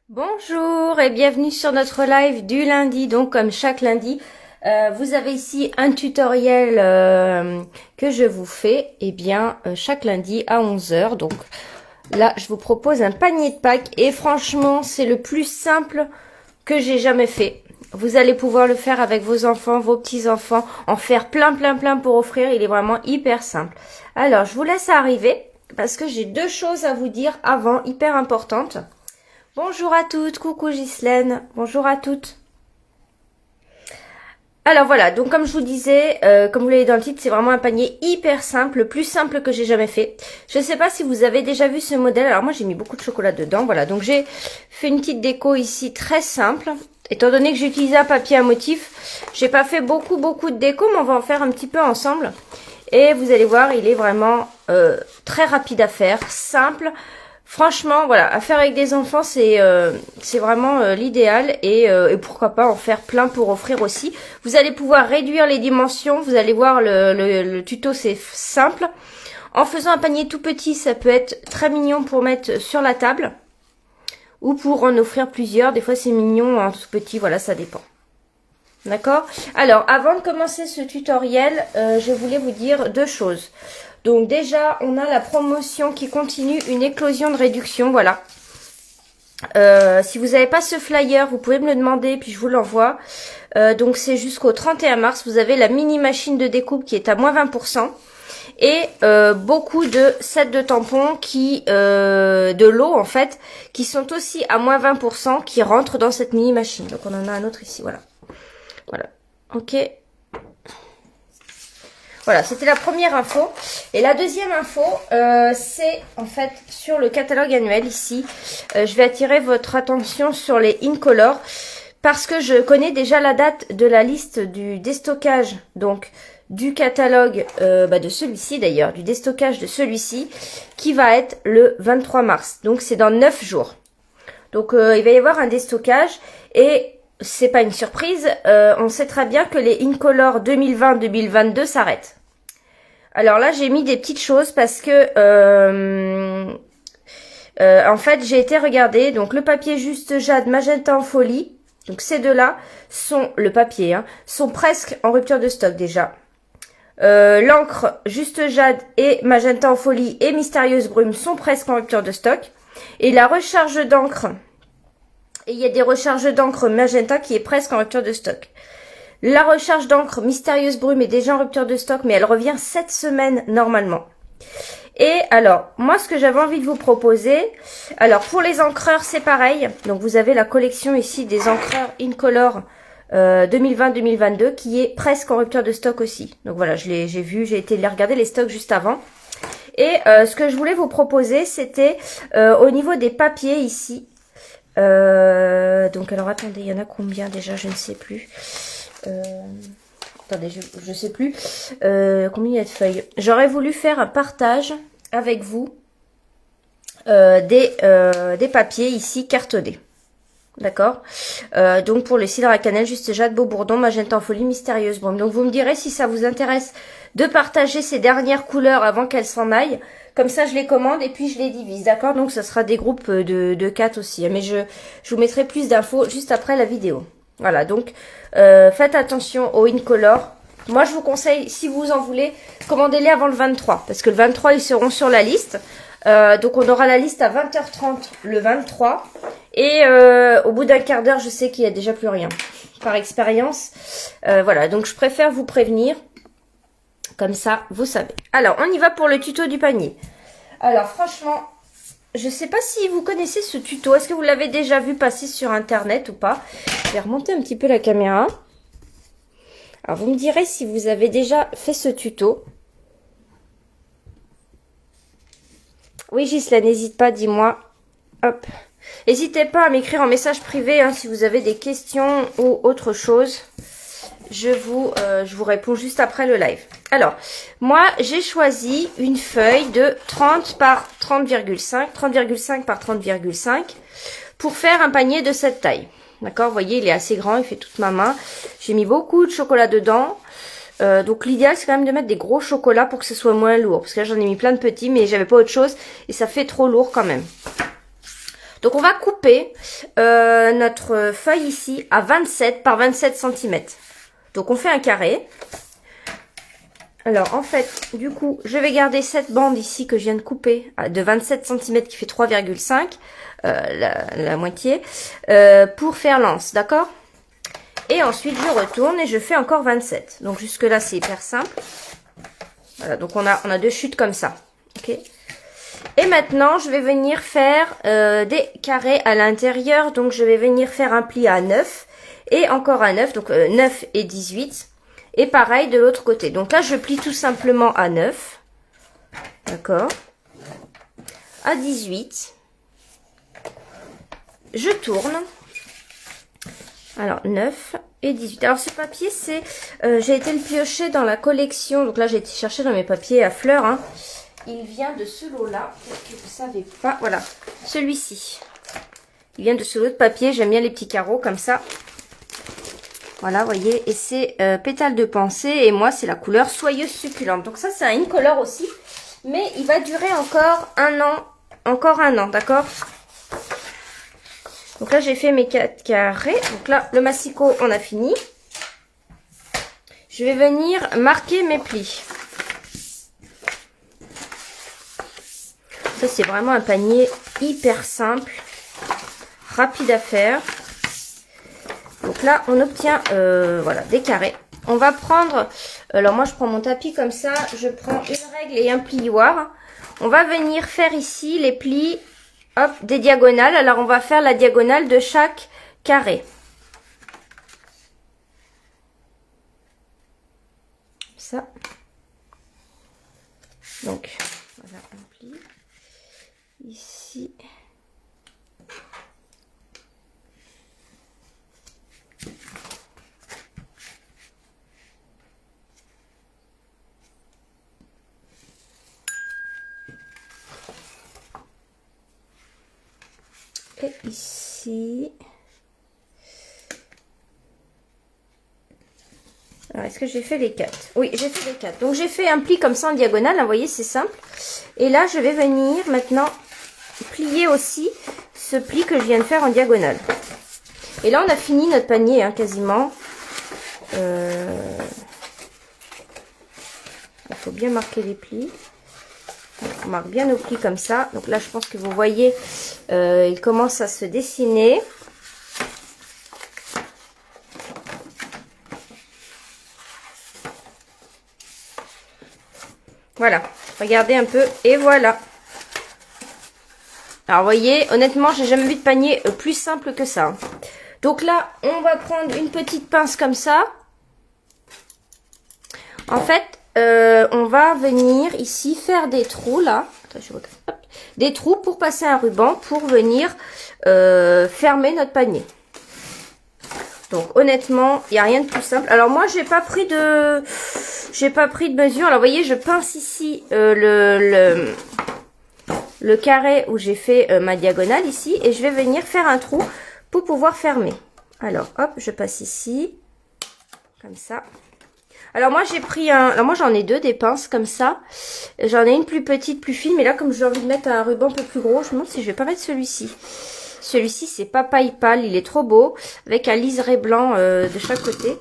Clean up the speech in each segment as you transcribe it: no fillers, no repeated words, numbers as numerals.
Bonjour et bienvenue sur notre live du lundi. Donc comme chaque lundi, vous avez ici un tutoriel que je vous fais chaque lundi à 11 heures. Donc là, je vous propose un panier de Pâques et franchement, c'est le plus simple que j'ai jamais fait. Vous allez pouvoir le faire avec vos enfants, vos petits-enfants, en faire plein pour offrir. Il est vraiment hyper simple. Alors, je vous laisse arriver parce que j'ai deux choses à vous dire avant, hyper importantes. Bonjour à toutes, coucou Ghislaine, bonjour à toutes. Alors voilà, donc comme je vous disais, comme vous l'avez dans le titre, c'est vraiment un panier hyper simple, le plus simple que j'ai jamais fait. Je ne sais pas si vous avez déjà vu ce modèle, alors moi j'ai mis beaucoup de chocolat dedans, voilà. Donc j'ai fait une petite déco ici très simple. Étant donné que j'ai utilisé un papier à motif, j'ai pas fait beaucoup de déco, mais on va en faire un petit peu ensemble. Et vous allez voir, il est vraiment très rapide à faire, simple. Franchement, voilà, à faire avec des enfants, c'est vraiment l'idéal et pourquoi pas en faire plein pour offrir aussi. Vous allez pouvoir réduire les dimensions, vous allez voir le tuto, c'est simple. En faisant un panier tout petit, ça peut être très mignon pour mettre sur la table ou pour en offrir plusieurs. Des fois, c'est mignon en tout petit, voilà, ça dépend. D'accord? Alors, avant de commencer ce tutoriel, je voulais vous dire deux choses. Donc déjà, on a la promotion qui continue, une éclosion de réduction, voilà. Si vous n'avez pas ce flyer, vous pouvez me le demander, puis je vous l'envoie. Donc c'est jusqu'au 31 mars, vous avez la mini machine de découpe qui est à moins 20%. Et beaucoup de sets de tampons de l'eau en fait, qui sont aussi à moins 20%, qui rentrent dans cette mini machine. Donc on en a un autre ici, voilà. Voilà, ok. Voilà, c'était la première info. Et la deuxième info, c'est en fait sur le catalogue annuel ici. Je vais attirer votre attention sur les Incolor parce que je connais déjà la date de la liste du déstockage, donc du catalogue de celui-ci d'ailleurs, du déstockage de celui-ci, qui va être le 23 mars. Donc c'est dans 9 jours. Donc il va y avoir un déstockage et c'est pas une surprise, on sait très bien que les Incolor 2020-2022 s'arrêtent. Alors là, j'ai mis des petites choses parce que en fait, j'ai été regarder. Donc le papier Juste Jade Magenta en folie. Donc ces deux-là sont le papier, hein, sont presque en rupture de stock déjà. L'encre Juste Jade et Magenta en folie et Mystérieuse Brume sont presque en rupture de stock. Et la recharge d'encre, et il y a des recharges d'encre Magenta qui est presque en rupture de stock. La recharge d'encre Mystérieuse Brume est déjà en rupture de stock, mais elle revient cette semaine normalement. Et alors, moi, ce que j'avais envie de vous proposer, alors pour les encreurs, c'est pareil. Donc, vous avez la collection ici des encreurs Incolor 2020-2022 qui est presque en rupture de stock aussi. Donc voilà, j'ai été les regarder les stocks juste avant. Et ce que je voulais vous proposer, c'était au niveau des papiers ici. Donc alors attendez, il y en a combien déjà, je ne sais plus. Attendez, je sais plus combien il y a de feuilles. J'aurais voulu faire un partage avec vous des papiers ici cartonnés. D'accord, donc pour le cidre à cannelle, Juste Jade, Beau Bourdon, Magenta en folie, Mystérieuse Brume. Donc vous me direz si ça vous intéresse de partager ces dernières couleurs avant qu'elles s'en aillent. Comme ça, je les commande et puis je les divise. D'accord, donc ce sera des groupes de 4 aussi. Mais je vous mettrai plus d'infos juste après la vidéo. Voilà, donc faites attention aux Incolor. Moi, je vous conseille, si vous en voulez, commandez-les avant le 23. Parce que le 23, ils seront sur la liste. Donc, on aura la liste à 20h30 le 23. Et au bout d'un quart d'heure, je sais qu'il n'y a déjà plus rien. Par expérience. Voilà, donc je préfère vous prévenir. Comme ça, vous savez. Alors, on y va pour le tuto du panier. Alors, franchement, je ne sais pas si vous connaissez ce tuto. Est-ce que vous l'avez déjà vu passer sur Internet ou pas? Je vais remonter un petit peu la caméra. Alors, vous me direz si vous avez déjà fait ce tuto. Oui, Ghislaine, n'hésite pas, dis-moi. Hop. N'hésitez pas à m'écrire en message privé hein, si vous avez des questions ou autre chose. Je vous réponds juste après le live. Alors, moi, j'ai choisi une feuille de 30 par 30,5, 30,5 par 30,5 pour faire un panier de cette taille. D'accord, vous voyez, il est assez grand, il fait toute ma main. J'ai mis beaucoup de chocolat dedans. Donc l'idéal c'est quand même de mettre des gros chocolats pour que ce soit moins lourd. Parce que là j'en ai mis plein de petits mais j'avais pas autre chose et ça fait trop lourd quand même. Donc on va couper notre feuille ici à 27 par 27 cm. Donc on fait un carré. Alors en fait, du coup, je vais garder cette bande ici que je viens de couper de 27 cm qui fait 3,5, la moitié, pour faire l'anse, d'accord? Et ensuite je retourne et je fais encore 27. Donc jusque là c'est hyper simple. Voilà, donc on a deux chutes comme ça. Ok. Et maintenant je vais venir faire des carrés à l'intérieur. Donc je vais venir faire un pli à 9 et encore à 9. Donc 9 et 18. Et pareil de l'autre côté. Donc là je plie tout simplement à 9. D'accord. À 18. Je tourne. Alors 9 et 18. Alors ce papier c'est, j'ai été le piocher dans la collection. Donc là j'ai été chercher dans mes papiers à fleurs. Hein. Il vient de ce lot là. Que vous ne savez pas. Voilà. Celui-ci. Il vient de ce lot de papier. J'aime bien les petits carreaux comme ça. Voilà, vous voyez. Et c'est pétale de pensée. Et moi c'est la couleur soyeuse succulente. Donc ça c'est un incolore aussi. Mais il va durer encore un an. Encore un an, d'accord? Donc là, j'ai fait mes 4 carrés. Donc là, le massicot, on a fini. Je vais venir marquer mes plis. Ça, c'est vraiment un panier hyper simple, rapide à faire. Donc là, on obtient voilà, des carrés. On va prendre, alors moi, je prends mon tapis comme ça. Je prends une règle et un plioir. On va venir faire ici les plis. Hop, des diagonales. Alors, on va faire la diagonale de chaque carré. Ça. Donc, voilà, un pli. Ici. Et ici. Alors, est-ce que j'ai fait les 4? Oui, j'ai fait les 4. Donc, j'ai fait un pli comme ça en diagonale. Hein, vous voyez, c'est simple. Et là, je vais venir maintenant plier aussi ce pli que je viens de faire en diagonale. Et là, on a fini notre panier, hein, quasiment. Il faut bien marquer les plis. On marque bien nos plis comme ça. Donc là, je pense que vous voyez, il commence à se dessiner. Voilà, regardez un peu et voilà. Alors, vous voyez, honnêtement, j'ai jamais vu de panier plus simple que ça. Donc là, on va prendre une petite pince comme ça. En fait, on va venir ici faire des trous là. Attends, hop, des trous pour passer un ruban pour venir fermer notre panier. Donc honnêtement, il n'y a rien de plus simple. Alors moi, j'ai pas pris de mesure. Alors vous voyez, je pince ici le carré où j'ai fait ma diagonale ici et je vais venir faire un trou pour pouvoir fermer. Alors hop, je passe ici comme ça. Alors moi j'ai pris alors moi j'en ai deux des pinces comme ça. J'en ai une plus petite, plus fine, mais là comme j'ai envie de mettre un ruban un peu plus gros, je me demande si je vais pas mettre celui-ci. Celui-ci c'est papaye pâle, il est trop beau, avec un liseré blanc de chaque côté.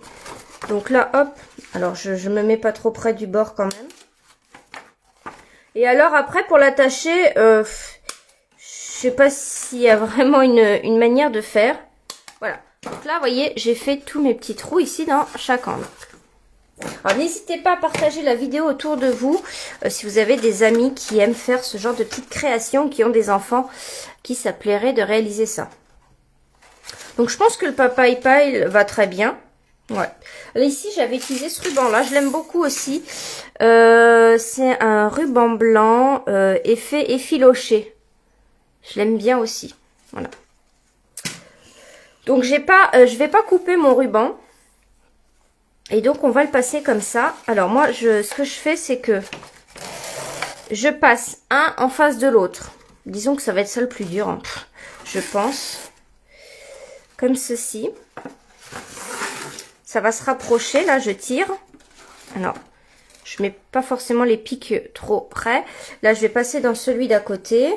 Donc là hop, alors je me mets pas trop près du bord quand même. Et alors après pour l'attacher, je sais pas s'il y a vraiment une manière de faire. Voilà, donc là vous voyez j'ai fait tous mes petits trous ici dans chaque angle. Alors n'hésitez pas à partager la vidéo autour de vous si vous avez des amis qui aiment faire ce genre de petites créations, qui ont des enfants qui ça plairait de réaliser ça. Donc je pense que le papaye pâle va très bien. Ouais. Alors, ici j'avais utilisé ce ruban là, je l'aime beaucoup aussi. C'est un ruban blanc effet effiloché. Je l'aime bien aussi. Voilà. Donc je vais pas couper mon ruban. Et donc, on va le passer comme ça. Alors, moi, ce que je fais, c'est que je passe un en face de l'autre. Disons que ça va être ça le plus dur, hein, je pense. Comme ceci. Ça va se rapprocher. Là, je tire. Alors, je mets pas forcément les pics trop près. Là, je vais passer dans celui d'à côté.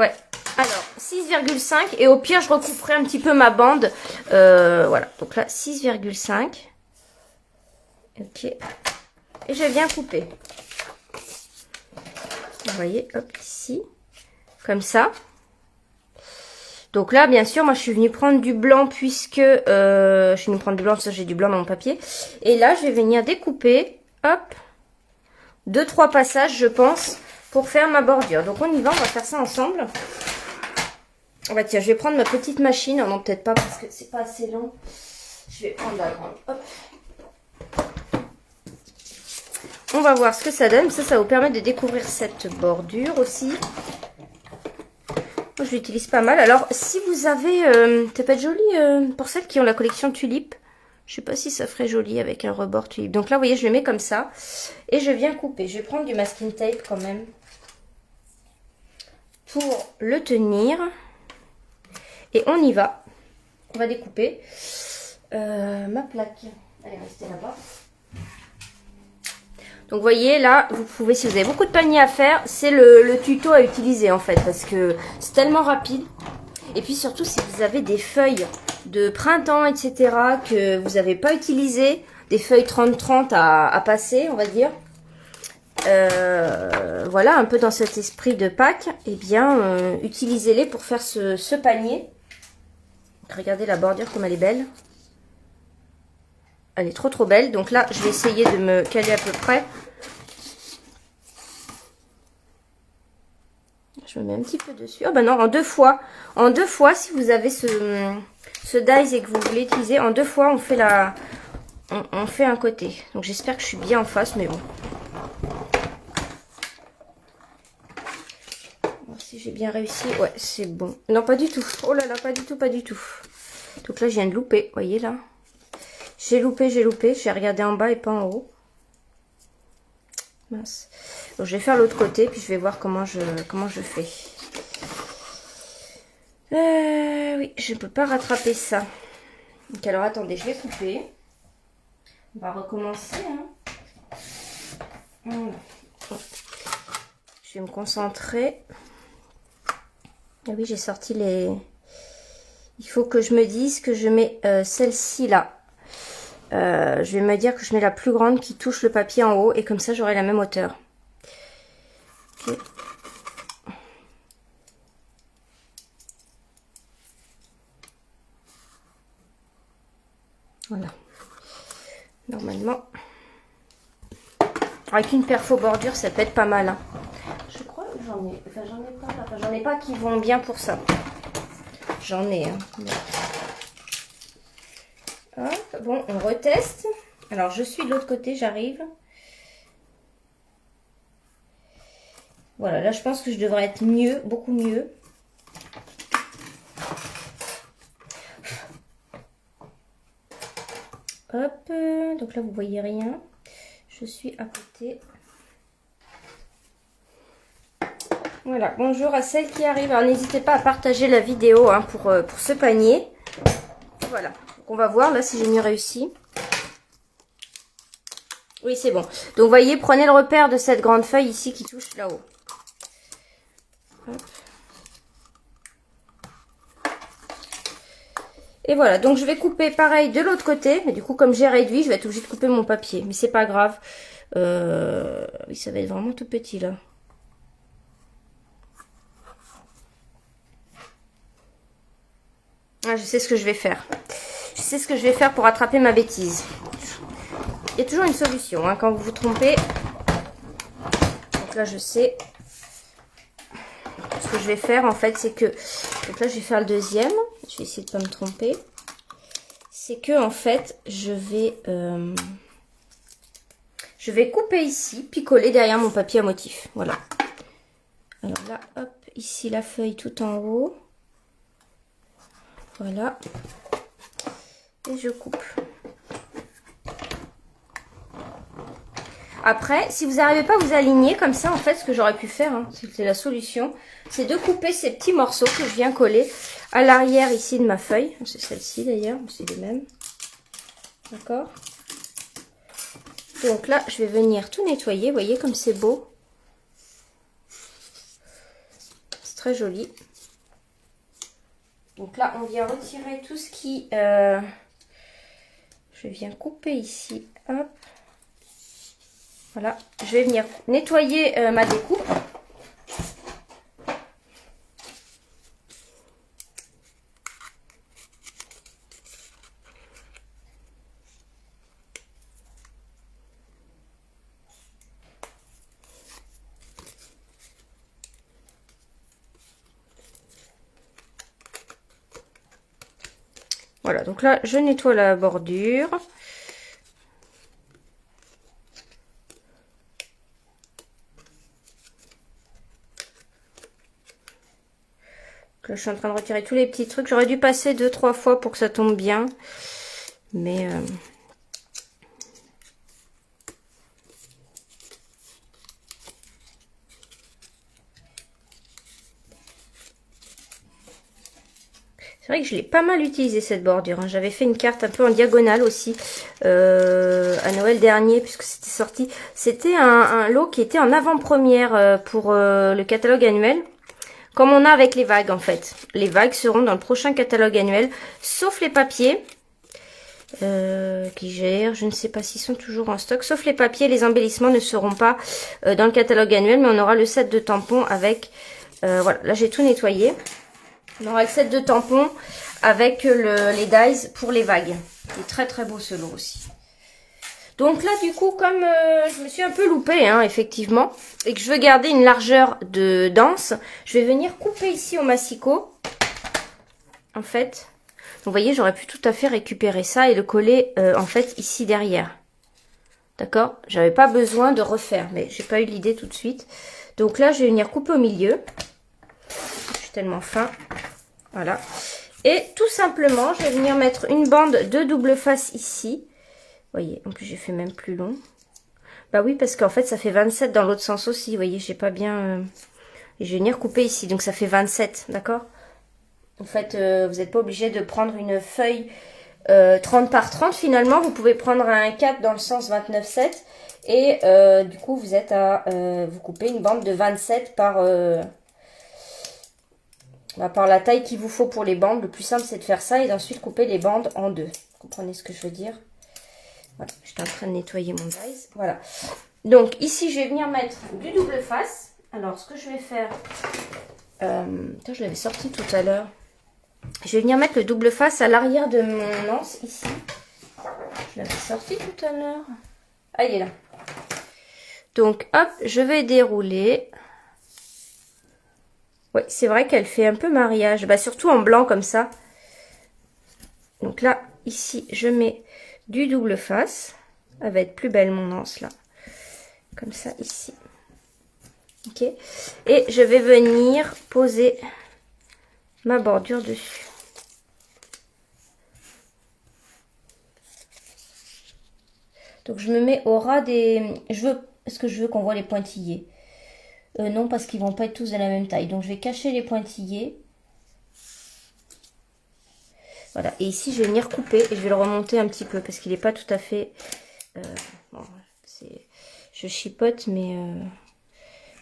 Ouais. Alors, 6,5. Et au pire, je recouperai un petit peu ma bande. Voilà. Donc là, 6,5. Ok. Et je viens couper. Vous voyez, hop, ici. Comme ça. Donc là, bien sûr, moi, je suis venue prendre du blanc puisque... je suis venue prendre du blanc parce que j'ai du blanc dans mon papier. Et là, je vais venir découper, hop, 2-3 passages, je pense, pour faire ma bordure. Donc on y va, on va faire ça ensemble. Oh bah tiens, je vais prendre ma petite machine. Oh non, peut-être pas parce que c'est pas assez long. Je vais prendre la grande. Hop. On va voir ce que ça donne. Ça va vous permettre de découvrir cette bordure aussi. Moi, je l'utilise pas mal. Alors, si vous avez... ça peut être joli pour celles qui ont la collection Tulipe. Je sais pas si ça ferait joli avec un rebord Tulipe. Donc là, vous voyez, je le mets comme ça. Et je viens couper. Je vais prendre du masking tape quand même. Pour le tenir. Et on y va. On va découper. Ma plaque. Elle est restée là-bas. Donc vous voyez là, vous pouvez, si vous avez beaucoup de paniers à faire, c'est le tuto à utiliser en fait. Parce que c'est tellement rapide. Et puis surtout si vous avez des feuilles de printemps, etc. que vous n'avez pas utilisées. Des feuilles 30-30 à passer, on va dire. Voilà, un peu dans cet esprit de Pâques. Eh bien, utilisez-les pour faire ce panier. Regardez la bordure comme elle est belle. Elle est trop belle. Donc là, je vais essayer de me caler à peu près. Je me mets un petit peu dessus. Oh ben non, en 2 fois. En 2 fois, si vous avez ce dies et que vous voulez utiliser, en 2 fois, on fait on fait un côté. Donc j'espère que je suis bien en face, mais bon. Voir si j'ai bien réussi. Ouais, c'est bon. Non, pas du tout. Oh là là, pas du tout, pas du tout. Donc là, je viens de louper. Vous voyez là? J'ai loupé. J'ai regardé en bas et pas en haut. Mince. Donc, je vais faire l'autre côté, puis je vais voir comment je fais. Oui, je ne peux pas rattraper ça. Donc alors, attendez, je vais couper. On va recommencer. Hein. Voilà. Je vais me concentrer. Ah oui, j'ai sorti les... Il faut que je me dise que je mets celle-ci là. Je vais me dire que je mets la plus grande qui touche le papier en haut et comme ça j'aurai la même hauteur. Okay. Voilà. Normalement, avec une perfo bordure, ça peut être pas mal. Hein. Je crois que j'en ai. Enfin, j'en ai pas. Enfin, j'en ai pas qui vont bien pour ça. J'en ai. Hein. Hop, bon, on reteste. Alors, je suis de l'autre côté, j'arrive. Voilà, là, je pense que je devrais être mieux, beaucoup mieux. Hop, donc là, vous voyez rien. Je suis à côté. Voilà, bonjour à celles qui arrivent. Alors, n'hésitez pas à partager la vidéo hein, pour ce panier. Voilà, donc, on va voir là si j'ai mieux réussi. Oui, c'est bon. Donc, vous voyez, prenez le repère de cette grande feuille ici qui touche là-haut. Et voilà, donc je vais couper pareil de l'autre côté. Mais du coup, comme j'ai réduit, je vais être obligée de couper mon papier. Mais c'est pas grave. Oui, ça va être vraiment tout petit là. Ah, je sais ce que je vais faire. Je sais ce que je vais faire pour attraper ma bêtise. Il y a toujours une solution hein, quand vous vous trompez. Donc là, je sais. Ce que je vais faire, en fait, c'est que... Donc là, je vais faire le deuxième. Je vais essayer de ne pas me tromper. C'est que, en fait, je vais couper ici, puis coller derrière mon papier à motif. Voilà. Alors là, hop, ici, la feuille tout en haut. Voilà. Et je coupe. Après, si vous n'arrivez pas à vous aligner comme ça, en fait, ce que j'aurais pu faire, hein, c'était la solution, c'est de couper ces petits morceaux que je viens coller à l'arrière ici de ma feuille. C'est celle-ci d'ailleurs, c'est les mêmes. D'accord? Donc là, je vais venir tout nettoyer. Vous voyez comme c'est beau. C'est très joli. Donc là, on vient retirer tout ce qui... je viens couper ici. Hop. Voilà. Je vais venir nettoyer ma découpe. Voilà, donc là, je nettoie la bordure. Là, je suis en train de retirer tous les petits trucs. J'aurais dû passer 2-3 fois pour que ça tombe bien. Mais... c'est vrai que je l'ai pas mal utilisé cette bordure. Hein. J'avais fait une carte un peu en diagonale aussi à Noël dernier puisque c'était sorti. C'était un lot qui était en avant-première pour le catalogue annuel. Comme on a avec les vagues en fait. Les vagues seront dans le prochain catalogue annuel, sauf les papiers qui gèrent. Je ne sais pas s'ils sont toujours en stock. Sauf les papiers, les embellissements ne seront pas dans le catalogue annuel, mais on aura le set de tampons avec... voilà, là j'ai tout nettoyé. On aura le set de tampons avec les dies pour les vagues. C'est très très beau ce lot aussi. Donc là du coup comme je me suis un peu loupée hein, effectivement et que je veux garder une largeur de danse, je vais venir couper ici au massicot. En fait, donc, vous voyez j'aurais pu tout à fait récupérer ça et le coller en fait ici derrière. D'accord? J'avais pas besoin de refaire mais j'ai pas eu l'idée tout de suite. Donc là je vais venir couper au milieu. Je suis tellement fin. Voilà. Et tout simplement, je vais venir mettre une bande de double face ici. Vous voyez, en plus j'ai fait même plus long. Bah oui, parce qu'en fait ça fait 27 dans l'autre sens aussi. Vous voyez, j'ai pas bien... Et je vais venir couper ici, donc ça fait 27, d'accord? En fait, vous n'êtes pas obligé de prendre une feuille 30 par 30 finalement. Vous pouvez prendre un 4 dans le sens 29,7. Et du coup, vous êtes à... vous coupez une bande de 27 par... par la taille qu'il vous faut pour les bandes. Le plus simple c'est de faire ça et d'ensuite couper les bandes en deux. Vous comprenez ce que je veux dire? Voilà, j'étais en train de nettoyer mon dies. Voilà. Donc ici je vais venir mettre du double face. Alors ce que je vais faire... Attends, je l'avais sorti tout à l'heure. Je vais venir mettre le double face à l'arrière de mon anse ici. Je l'avais sorti tout à l'heure. Ah il est là. Donc hop, je vais dérouler... Oui, c'est vrai qu'elle fait un peu mariage. Bah, surtout en blanc comme ça. Donc là, ici, je mets du double face. Elle va être plus belle mon anse là. Comme ça, ici. Ok. Et je vais venir poser ma bordure dessus. Donc je me mets au ras des... Est-ce que je veux qu'on voit les pointillés? Non, parce qu'ils vont pas être tous de la même taille. Donc, je vais cacher les pointillés. Voilà. Et ici, je vais venir couper et je vais le remonter un petit peu parce qu'il n'est pas tout à fait... bon, je chipote, mais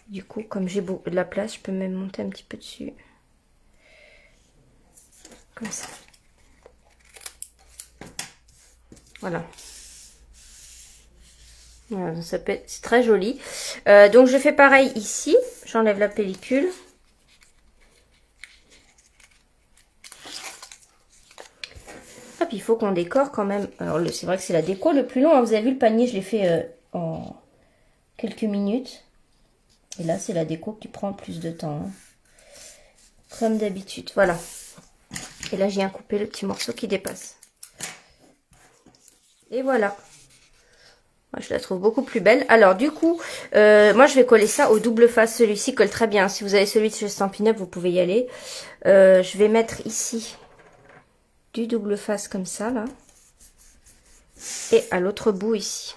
du coup, comme j'ai de la place, je peux même monter un petit peu dessus. Comme ça. Voilà. Voilà, c'est très joli. Donc je fais pareil ici. J'enlève la pellicule. Hop, il faut qu'on décore quand même. Alors c'est vrai que c'est la déco le plus long. Hein. Vous avez vu le panier, je l'ai fait en quelques minutes. Et là c'est la déco qui prend plus de temps. Hein. Comme d'habitude. Voilà. Et là je viens couper le petit morceau qui dépasse. Et voilà. Moi, je la trouve beaucoup plus belle. Alors, du coup, moi, je vais coller ça au double face. Celui-ci colle très bien. Si vous avez celui de chez Stampin' Up, vous pouvez y aller. Je vais mettre ici du double face comme ça, là. Et à l'autre bout, ici.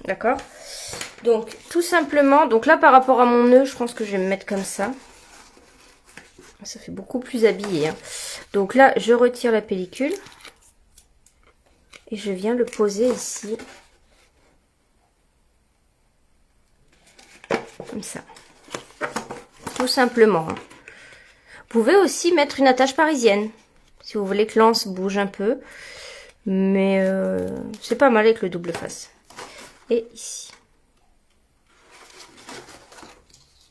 D'accord? Donc, tout simplement, donc là, par rapport à mon nœud, je pense que je vais me mettre comme ça. Ça fait beaucoup plus habillé. Hein. Donc là, je retire la pellicule. Et je viens le poser ici. comme ça. Tout simplement. Vous pouvez aussi mettre une attache parisienne, si vous voulez que l'anse bouge un peu. Mais c'est pas mal avec le double face. Et ici.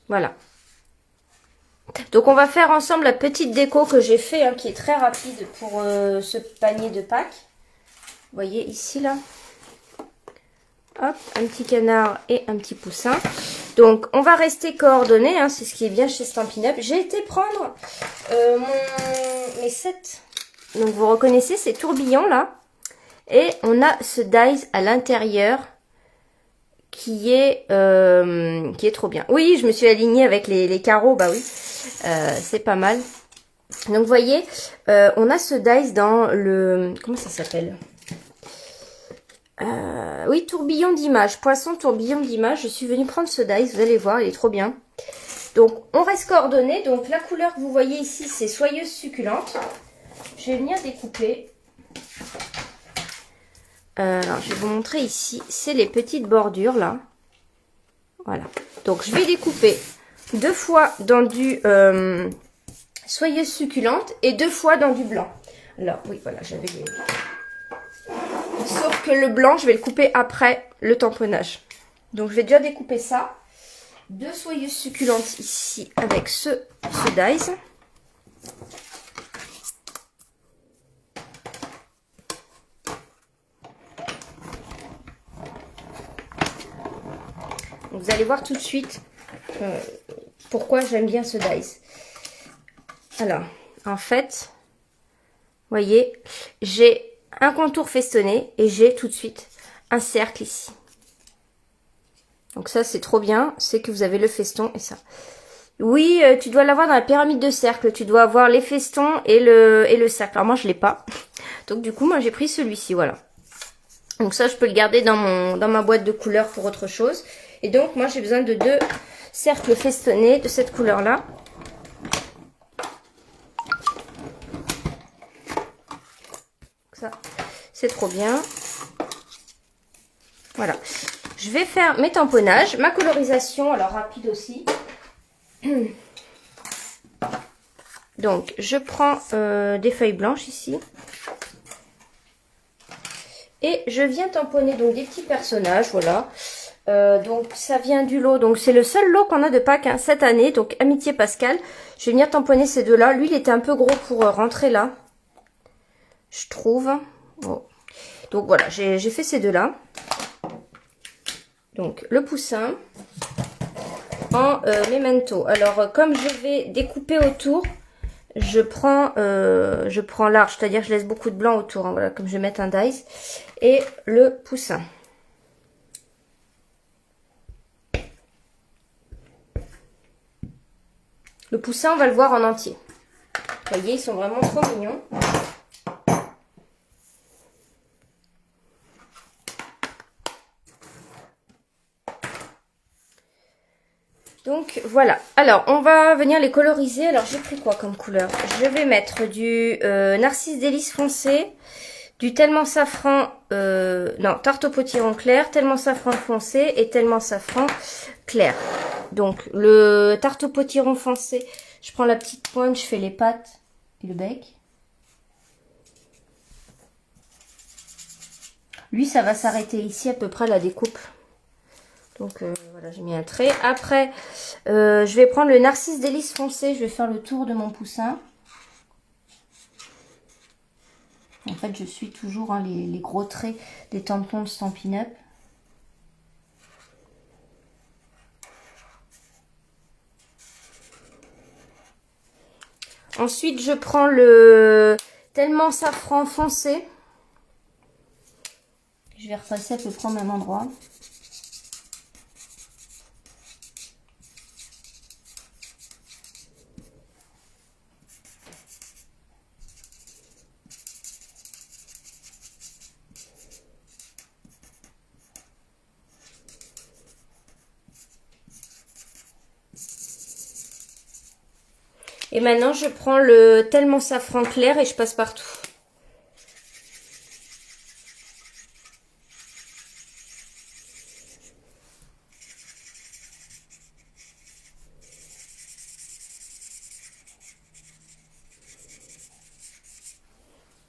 Voilà. Donc on va faire ensemble la petite déco que j'ai fait, hein, qui est très rapide pour ce panier de Pâques. Vous voyez ici là. Hop, un petit canard et un petit poussin. Donc on va rester coordonnés, hein, c'est ce qui est bien chez Stampin' Up. J'ai été prendre mes sets. Donc vous reconnaissez ces tourbillons là. Et on a ce dies à l'intérieur qui est trop bien. Oui, je me suis alignée avec les carreaux, bah oui, c'est pas mal. Donc vous voyez, on a ce dice dans le... Comment ça s'appelle? Oui, tourbillon d'image, poisson tourbillon d'image. Je suis venue prendre ce dice, vous allez voir, il est trop bien. Donc on reste coordonnés. Donc la couleur que vous voyez ici, c'est soyeuse succulente. Je vais venir découper. Alors, je vais vous montrer ici, c'est les petites bordures là. Voilà. Donc, je vais découper 2 fois dans du soyeuse succulente et 2 fois dans du blanc. Alors, oui, voilà, j'avais les... Sauf que le blanc, je vais le couper après le tamponnage. Donc, je vais déjà découper ça. 2 soyeuses succulentes ici avec ce dice. Vous allez voir tout de suite pourquoi j'aime bien ce dice. Alors, en fait, vous voyez, j'ai un contour festonné et j'ai tout de suite un cercle ici. Donc ça, c'est trop bien. C'est que vous avez le feston et ça. Oui, tu dois l'avoir dans la pyramide de cercle. Tu dois avoir les festons et le cercle. Alors moi, je l'ai pas. Donc du coup, moi, j'ai pris celui-ci, voilà. Donc ça, je peux le garder dans ma boîte de couleurs pour autre chose. Et donc, moi, j'ai besoin de 2 cercles festonnés de cette couleur-là. Ça, c'est trop bien. Voilà. Je vais faire mes tamponnages, ma colorisation, alors rapide aussi. Donc, je prends des feuilles blanches ici. Et je viens tamponner donc des petits personnages, voilà. Donc ça vient du lot, donc c'est le seul lot qu'on a de Pâques hein, cette année, donc Amitié Pascal. Je vais venir tamponner ces deux-là. Lui, il était un peu gros pour rentrer là, je trouve. Bon. Donc voilà, j'ai fait ces deux-là. Donc le poussin en memento. Alors comme je vais découper autour, je prends large, c'est-à-dire je laisse beaucoup de blanc autour, hein, voilà, comme je vais mettre un dice. Et le poussin. Le poussin, on va le voir en entier. Vous voyez, ils sont vraiment trop mignons. Donc voilà. Alors, on va venir les coloriser. Alors, j'ai pris quoi comme couleur? Je vais mettre du Narcisse délice foncé, du tellement safran, non, tarte au potiron clair, tellement safran foncé et tellement safran clair. Donc, le tarte au potiron foncé, je prends la petite pointe, je fais les pattes et le bec. Lui, ça va s'arrêter ici à peu près la découpe. Donc, voilà, j'ai mis un trait. Après, je vais prendre le Narcisse délice foncé, je vais faire le tour de mon poussin. En fait, je suis toujours hein, les gros traits des tampons de Stampin' Up. Ensuite, je prends le tellement safran foncé. Je vais repasser à peu près au même endroit. Et maintenant, je prends le tellement safran clair et je passe partout.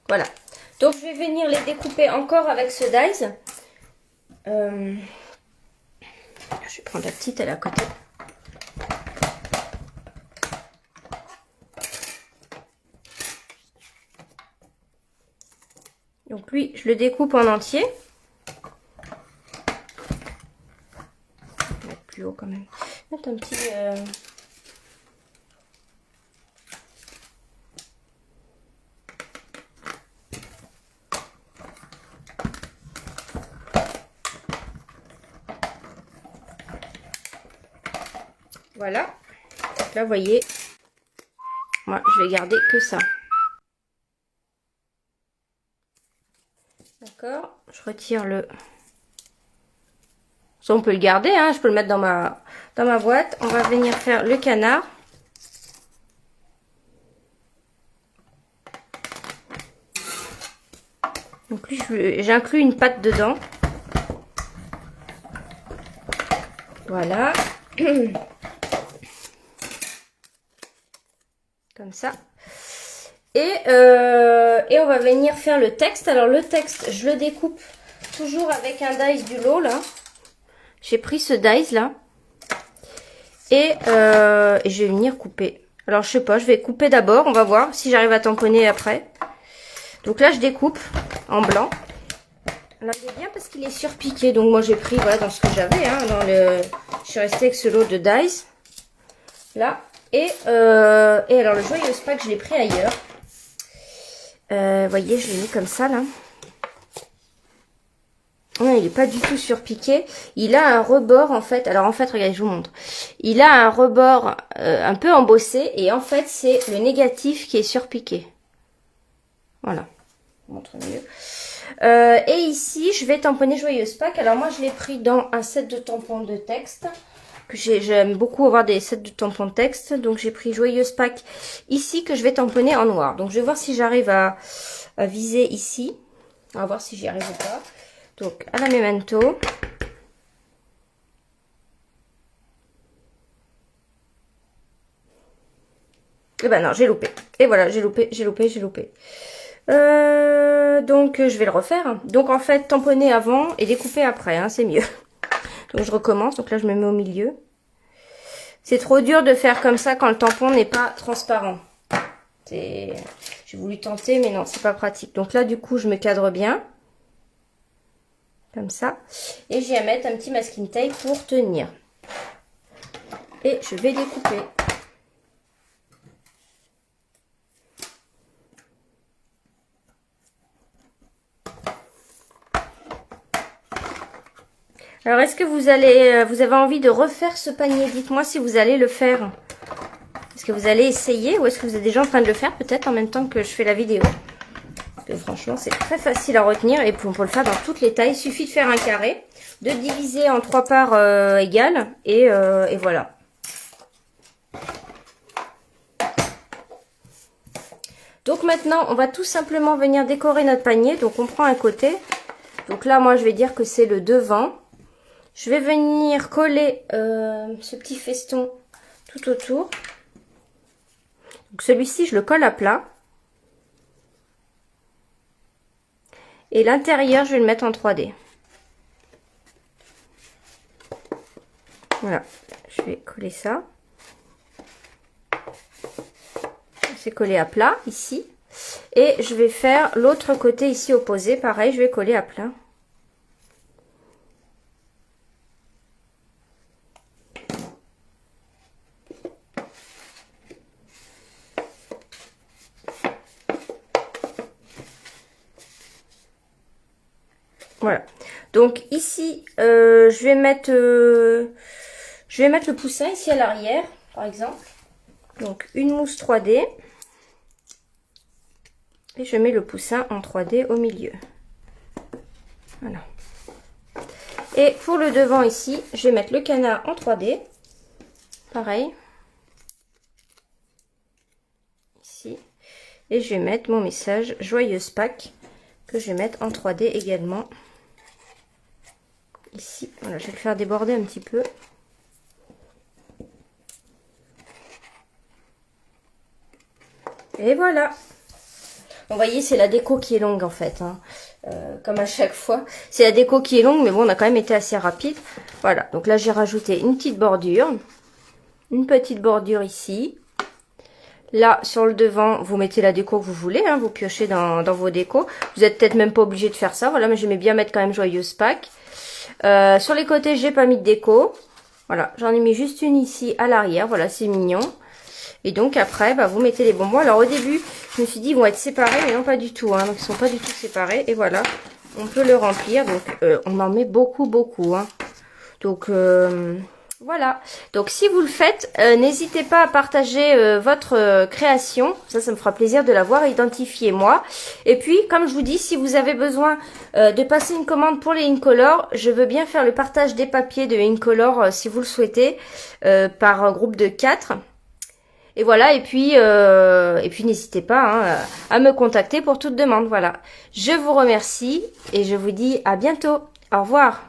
Voilà. Donc je vais venir les découper encore avec ce dies. Je vais prendre la petite, elle est à côté. Donc lui, je le découpe en entier. Je vais mettre plus haut quand même. Mettre un petit... Voilà. Donc là, vous voyez, moi, je vais garder que ça. D'accord. Je retire le... Ça, on peut le garder, hein. Je peux le mettre dans ma boîte. On va venir faire le canard. Donc lui, j'inclus une patte dedans. Voilà. Comme ça. Et on va venir faire le texte. Alors le texte, je le découpe toujours avec un dies du lot là. J'ai pris ce dies là. Et je vais venir couper. Alors je sais pas, je vais couper d'abord. On va voir si j'arrive à tamponner après. Donc là je découpe en blanc. Là il est bien parce qu'il est surpiqué. Donc moi j'ai pris voilà dans ce que j'avais. Hein, je suis restée avec ce lot de dies. Là. Et alors le joyeux pack je l'ai pris ailleurs. Vous voyez, je l'ai mis comme ça là. Ouais, il n'est pas du tout surpiqué. Il a un rebord en fait. Alors en fait, regardez, je vous montre. Il a un rebord un peu embossé et en fait, c'est le négatif qui est surpiqué. Voilà. Je vous montre mieux. Et ici, je vais tamponner Joyeuse Pâques. Alors moi, je l'ai pris dans un set de tampons de texte. J'aime beaucoup avoir des sets de tampons de texte. Donc j'ai pris Joyeuse Pâques ici que je vais tamponner en noir. Donc je vais voir si j'arrive à viser ici. On va voir si j'y arrive ou pas. Donc, à la Memento. Et ben non, j'ai loupé. Et voilà, j'ai loupé. Donc, je vais le refaire. Donc, en fait, tamponner avant et découper après, hein, c'est mieux. Donc, je recommence. Donc là, je me mets au milieu. C'est trop dur de faire comme ça quand le tampon n'est pas transparent. J'ai voulu tenter, mais non, c'est pas pratique. Donc là, du coup, je me cadre bien. Comme ça. Et j'ai à mettre un petit masking tape pour tenir. Et je vais découper. Alors, est-ce que vous avez envie de refaire ce panier? Dites-moi si vous allez le faire. Est-ce que vous allez essayer ou est-ce que vous êtes déjà en train de le faire peut-être en même temps que je fais la vidéo? Parce que franchement, c'est très facile à retenir et on peut le faire dans toutes les tailles. Il suffit de faire un carré, de diviser en 3 parts égales et voilà. Donc maintenant, on va tout simplement venir décorer notre panier. Donc on prend un côté. Donc là, moi, je vais dire que c'est le devant. Je vais venir coller ce petit feston tout autour. Donc celui-ci, je le colle à plat. Et l'intérieur, je vais le mettre en 3D. Voilà, je vais coller ça. C'est collé à plat ici. Et je vais faire l'autre côté ici opposé. Pareil, je vais coller à plat. Voilà. Donc ici, je vais mettre le poussin ici à l'arrière, par exemple. Donc une mousse 3D. Et je mets le poussin en 3D au milieu. Voilà. Et pour le devant ici, je vais mettre le canard en 3D. Pareil. Ici. Et je vais mettre mon message Joyeuse Pâques que je vais mettre en 3D également. Ici. Voilà, je vais le faire déborder un petit peu. Et voilà. Vous voyez, c'est la déco qui est longue en fait, hein. Comme à chaque fois. C'est la déco qui est longue, mais bon, on a quand même été assez rapide. Voilà, donc là j'ai rajouté une petite bordure. Une petite bordure ici. Là, sur le devant, vous mettez la déco que vous voulez, hein, vous piochez dans vos décos. Vous n'êtes peut-être même pas obligé de faire ça, voilà, mais j'aimais bien mettre quand même Joyeuse Pâques. Sur les côtés, j'ai pas mis de déco. Voilà, j'en ai mis juste une ici à l'arrière, voilà, c'est mignon. Et donc après, bah, vous mettez les bonbons. Alors au début, je me suis dit, ils vont être séparés, mais non, pas du tout, hein, donc ils sont pas du tout séparés. Et voilà, on peut le remplir, donc on en met beaucoup, beaucoup, hein. Donc... voilà, donc si vous le faites, n'hésitez pas à partager votre création, ça me fera plaisir de l'avoir identifié moi. Et puis, comme je vous dis, si vous avez besoin de passer une commande pour les Incolor, je veux bien faire le partage des papiers de Incolor si vous le souhaitez, par un groupe de 4. Et voilà, et puis n'hésitez pas hein, à me contacter pour toute demande, voilà. Je vous remercie et je vous dis à bientôt, au revoir.